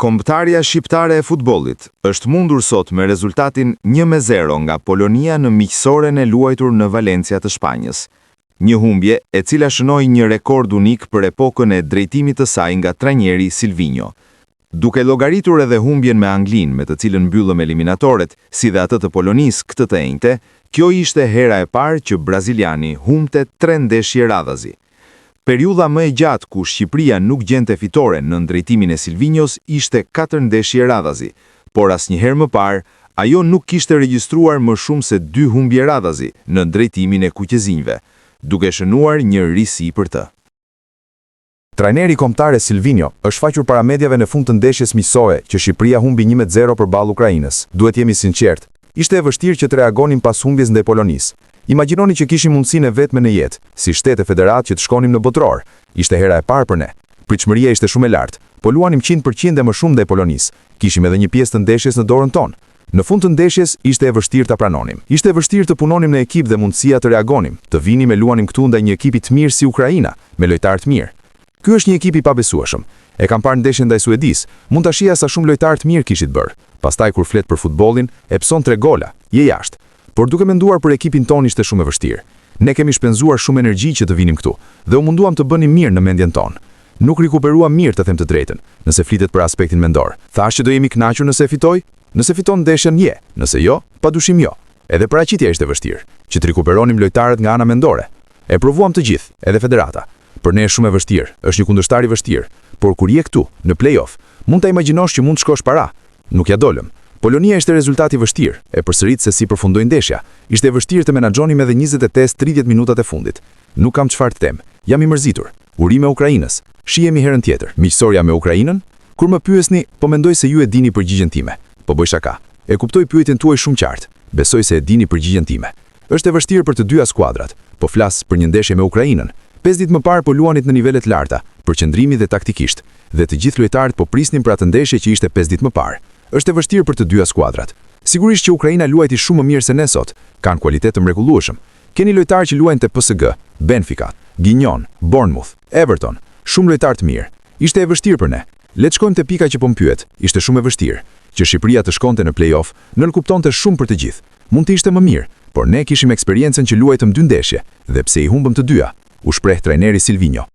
Kombëtarja shqiptare e futbollit është mundur sot me rezultatin 1-0 nga Polonia në miqësoren e luajtur në Valencia të Shpanjës. Një humbje e cila shënoi një rekord unik për epokën e drejtimit të saj nga trajneri Silvinho. Duke llogaritur edhe humbjen me Anglinë, me të cilën mbyllëm eliminatoret, si dhe atë të Polonisë këtë të enjte, kjo ishte hera e parë që braziliani humbte 3 ndeshje radhazi. Periudha më e gjatë ku Shqipëria nuk gjente fitore në drejtimin e Silvinhos ishte 4 ndeshje radhazi, por asnjëherë më parë ajo nuk kishte regjistruar më shumë se 2 humbje radhazi në drejtimin e kuqezinjve, duke shënuar një risi për të. Trajneri kombëtar Silvinho është faqur para mediave në fund të ndeshjes miqësore që Shqipëria humbi 1-0 përballë Ukrainës. Duhet jemi sinqert, ishte e vështirë që të reagonim pas humbjes ndaj Polonisë. Imagjinoni që kishim mundësinë vetme në jetë, si shtet e federat që të shkonim në botror. Ishte hera e parë për ne. Pritshmëria ishte shumë e lartë, po luanim 100% dhe më shumë ndaj Polonisë. Kishim edhe një pjesë të ndeshjes në dorën tonë. Në fund të ndeshjes ishte e vështirë ta pranonim. Ishte e vështirë të punonim në ekip dhe mundësia të reagonim, të vinim e luanim këtu ndaj një ekipi të mirë si Ukraina, me lojtarë të mirë. Ky është një ekip i pabesueshëm. E kam parë ndeshjen ndaj Suedisë, mund ta shija sa shumë lojtarë të mirë kishit bërë. Pastaj kur flet për futbollin, e pson 3 gola, je jashtë. Por duke menduar për ekipin ton ishte shumë e vështirë. Ne kemi shpenzuar shumë energji që të vinim këtu, dhe u munduam të bënim mirë në mendjen tonë. Nuk rikuperuam mirë, të them të drejtën, nëse flitet për aspektin mendor. Thash që do jemi kënaqur nëse fitoj? Nëse fiton ndeshjen je, nëse jo, padyshim jo. Edhe paraqitja ishte vështirë, që të rikuperonim lojtarët nga ana mendore. E provuam të gjithë, edhe federata. Për ne është shumë e vështirë, është një kundërshtar i vështirë, por kur je këtu, në play-off, mund ta imagjinosh që mund të shkosh para. Nuk ja dolëm. Polonia ishte rezultati vështirë, e përsërit se si përfundoi ndeshja. Ishte vështirë të menaxhonim edhe 28-30 minutat e fundit. Nuk kam çfarë të them. Jam i mërzitur. Urime Ukrainës. Shihemi herën tjetër. Miqësoria me Ukrainën? Kur më pyesni, po mendoj se ju e dini përgjigjen time. Po bëj shaka. E kuptoj pyetjen tuaj shumë qartë. Besoj se e dini përgjigjen time. Është e vështirë për të dyja skuadrat, po flas për një ndeshje me Ukrainën. 5 ditë më parë po luanit në nivele të larta, për qëndrimi dhe taktikisht, dhe të gjithë lojtarët po prisnin për atë ndeshje që ishte 5 ditë më parë. Është e vështirë për të dyja skuadrat. Sigurisht që Ukraina luajti shumë më mirë se ne sot, kanë kualitet të mrekullueshëm. Keni lojtarë që luajnë te PSG, Benfica, Guignon, Bournemouth, Everton, shumë lojtarë të mirë. Ishte e vështirë për ne. Le të shkojmë te pika që po më pyet. Ishte shumë e vështirë që Shqipëria të shkonte në play-off, nënkuptonte shumë për të gjithë. Mund të ishte më mirë, por ne kishim eksperiencën që luajtëm 2 ndeshje, dhe pse i humbëm të dyja, u shpreh trajneri Silvinho.